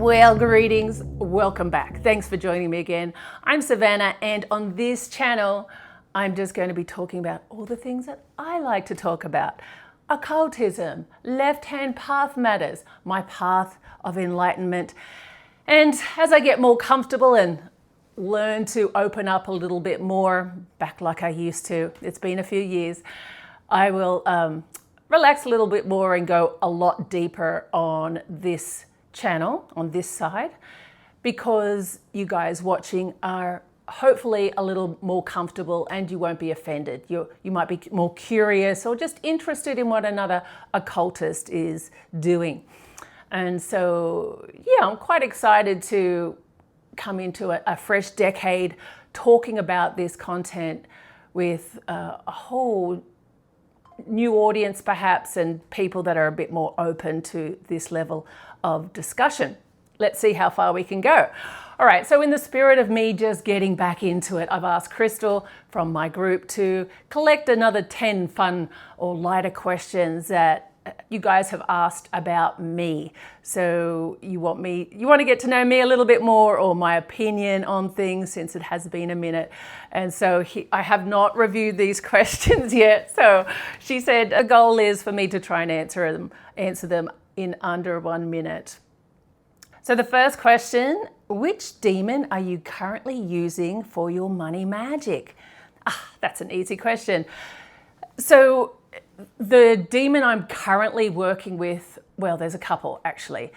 Well, greetings, welcome back. Thanks for joining me again. I'm Savannah, and on this channel, I'm just going to be talking about all the things that I like to talk about. Occultism, left-hand path matters, my path of enlightenment. And as I get more comfortable and learn to open up a little bit more, back like I used to, it's been a few years, I will relax a little bit more and go a lot deeper on this channel, on this side, because you guys watching are hopefully a little more comfortable and you won't be offended. You might be more curious or just interested in what another occultist is doing. And so, yeah, I'm quite excited to come into a fresh decade talking about this content with a whole new audience perhaps, and people that are a bit more open to this level of discussion. Let's see how far we can go. All right, so in the spirit of me just getting back into it, I've asked Crystal from my group to collect another 10 fun or lighter questions that you guys have asked about me. So you want to get to know me a little bit more, or my opinion on things, since it has been a minute. And so I have not reviewed these questions yet. So she said a goal is for me to try and answer them in under 1 minute. So the first question, which demon are you currently using for your money magic? That's an easy question. So the demon I'm currently working with, well, there's a couple actually.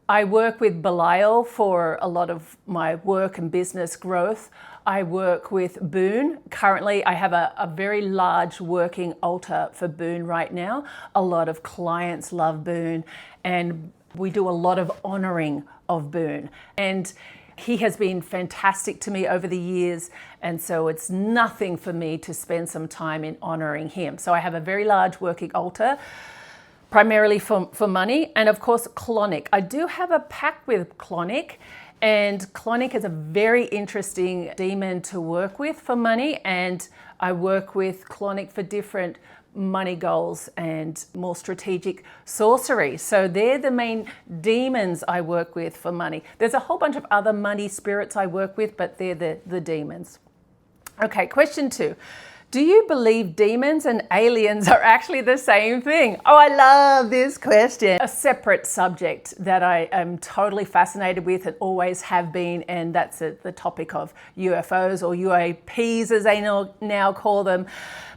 I work with Belial for a lot of my work and business growth. I work with Boon. Currently, I have a very large working altar for Boon right now. A lot of clients love Boon, and we do a lot of honoring of Boon. And he has been fantastic to me over the years, and so it's nothing for me to spend some time in honoring him. So I have a very large working altar, primarily for money, and of course Clonic. I do have a pact with Clonic, and Clonic is a very interesting demon to work with for money, and I work with Clonic for different money goals and more strategic sorcery. So they're the main demons I work with for money. There's a whole bunch of other money spirits I work with, but they're the demons. Okay, question 2. Do you believe demons and aliens are actually the same thing? Oh, I love this question. A separate subject that I am totally fascinated with and always have been, and that's the topic of UFOs, or UAPs as they now call them.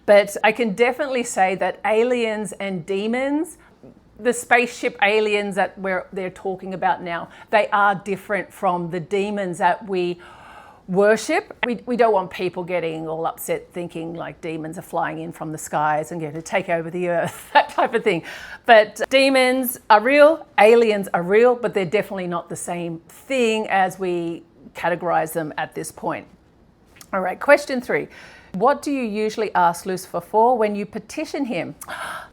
But I can definitely say that aliens and demons, the spaceship aliens that they're talking about now, they are different from the demons that we worship. We don't want people getting all upset thinking like demons are flying in from the skies and going to take over the earth, that type of thing. But demons are real, aliens are real, but they're definitely not the same thing as we categorize them at this point. All right, question 3. What do you usually ask Lucifer for when you petition him?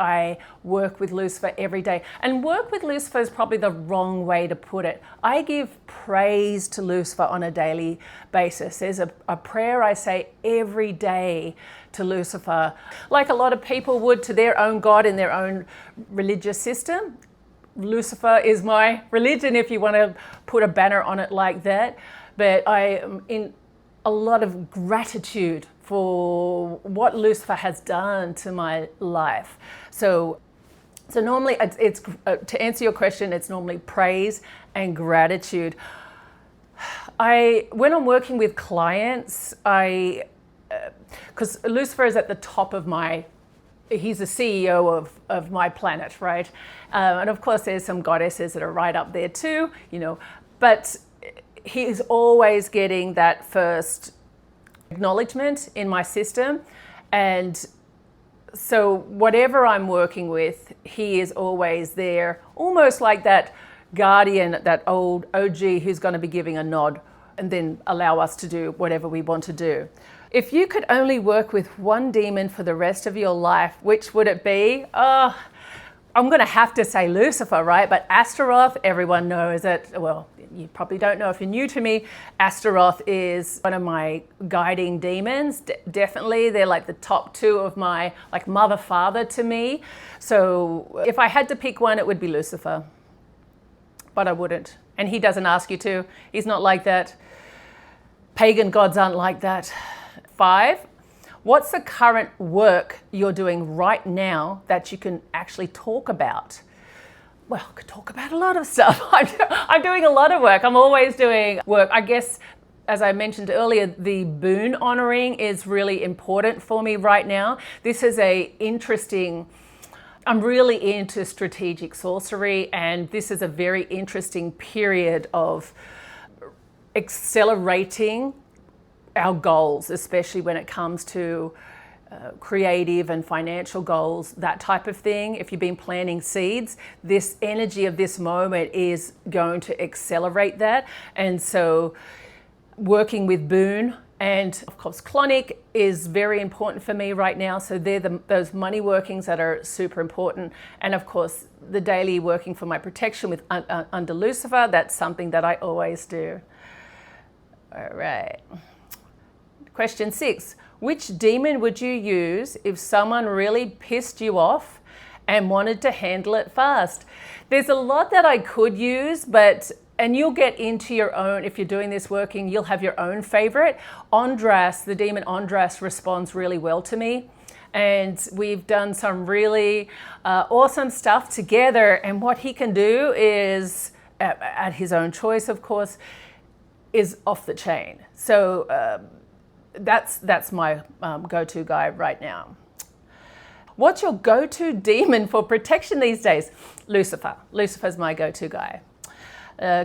I work with Lucifer every day. And work with Lucifer is probably the wrong way to put it. I give praise to Lucifer on a daily basis. There's a prayer I say every day to Lucifer, like a lot of people would to their own God in their own religious system. Lucifer is my religion, if you want to put a banner on it like that. But I am in a lot of gratitude for what Lucifer has done to my life. So normally it's to answer your question, it's normally praise and gratitude. When I'm working with clients, because Lucifer is at the top of he's the CEO of my planet, right? And of course there's some goddesses that are right up there too, but he's always getting that first acknowledgement in my system. And so whatever I'm working with, he is always there, almost like that guardian, that old OG who's going to be giving a nod and then allow us to do whatever we want to do. If you could only work with one demon for the rest of your life, which would it be? I'm going to have to say Lucifer, right? But Astaroth, everyone knows it. Well, you probably don't know if you're new to me. Astaroth is one of my guiding demons. Definitely, they're like the top 2 of my mother, father to me. So if I had to pick one, it would be Lucifer. But I wouldn't. And he doesn't ask you to. He's not like that. Pagan gods aren't like that. 5, what's the current work you're doing right now that you can actually talk about? Well, I could talk about a lot of stuff. I'm doing a lot of work. I'm always doing work. I guess, as I mentioned earlier, the boon honoring is really important for me right now. This is I'm really into strategic sorcery, and this is a very interesting period of accelerating our goals, especially when it comes to creative and financial goals, that type of thing. If you've been planting seeds, this energy of this moment is going to accelerate that. And so working with boon and of course clonic is very important for me right now. So they're those money workings that are super important. And of course the daily working for my protection with under Lucifer, that's something that I always do. All right. Question 6. Which demon would you use if someone really pissed you off and wanted to handle it fast? There's a lot that I could use, and you'll get into your own, if you're doing this working, you'll have your own favorite. Andras, the demon Andras, responds really well to me. And we've done some really awesome stuff together. And what he can do is, at his own choice, of course, is off the chain. So that's my go-to guy right now. What's your go-to demon for protection these days? Lucifer. Lucifer's my go-to guy.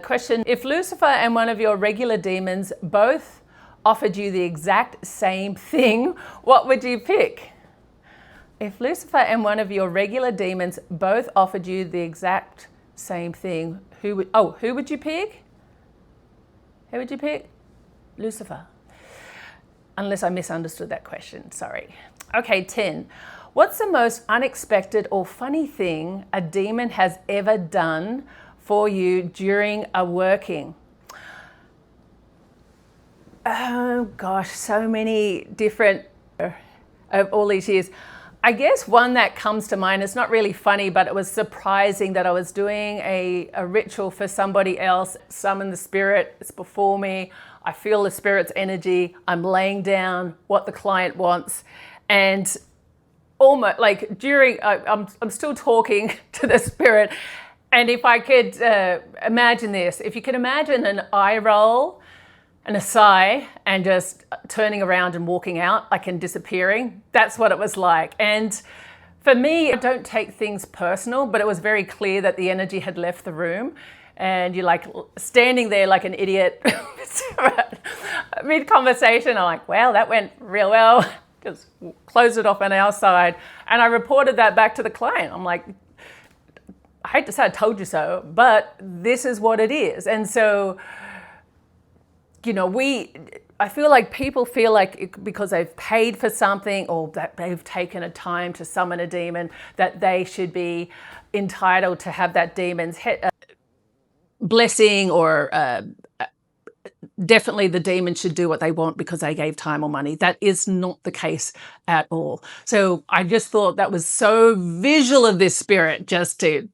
Question, if Lucifer and one of your regular demons both offered you the exact same thing, what would you pick? If Lucifer and one of your regular demons both offered you the exact same thing, who would you pick? Who would you pick? Lucifer. Unless I misunderstood that question, sorry. Okay, 10. What's the most unexpected or funny thing a demon has ever done for you during a working? Oh gosh, so many different of all these years. I guess one that comes to mind, it's not really funny, but it was surprising that I was doing a ritual for somebody else, summon the spirit, it's before me, I feel the spirit's energy, I'm laying down what the client wants, and almost like I'm still talking to the spirit, and if I could imagine this, if you could imagine an eye roll and a sigh and just turning around and walking out, like and disappearing, that's what it was like. And for me, I don't take things personal, but it was very clear that the energy had left the room. And you're like standing there like an idiot mid-conversation. I'm like, well, that went real well. Just closed it off on our side. And I reported that back to the client. I'm like, I hate to say I told you so, but this is what it is. And so, you know, I feel like people feel like because they've paid for something or that they've taken a time to summon a demon, that they should be entitled to have that demon's blessing, or definitely the demon should do what they want because they gave time or money. That is not the case at all. So I just thought that was so visual of this spirit, just to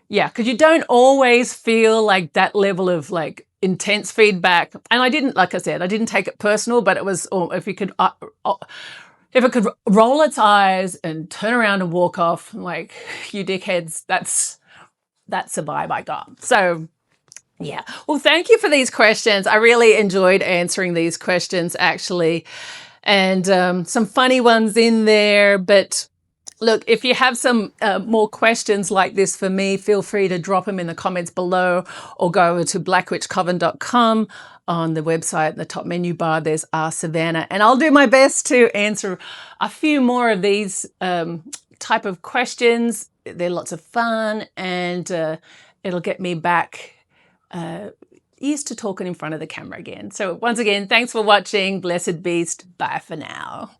yeah, because you don't always feel like that level of like intense feedback. And I didn't, like I said, I didn't take it personal, but it was, if it could roll its eyes and turn around and walk off, like, you dickheads, that's the vibe I got. So yeah. Well, thank you for these questions. I really enjoyed answering these questions, actually. And some funny ones in there. But look, if you have some more questions like this for me, feel free to drop them in the comments below, or go over to blackwitchcoven.com. On the website, in the top menu bar, there's Ask Savannah. And I'll do my best to answer a few more of these type of questions. They're lots of fun, and it'll get me back used to talking in front of the camera again. So once again, thanks for watching. Blessed Beast. Bye for now.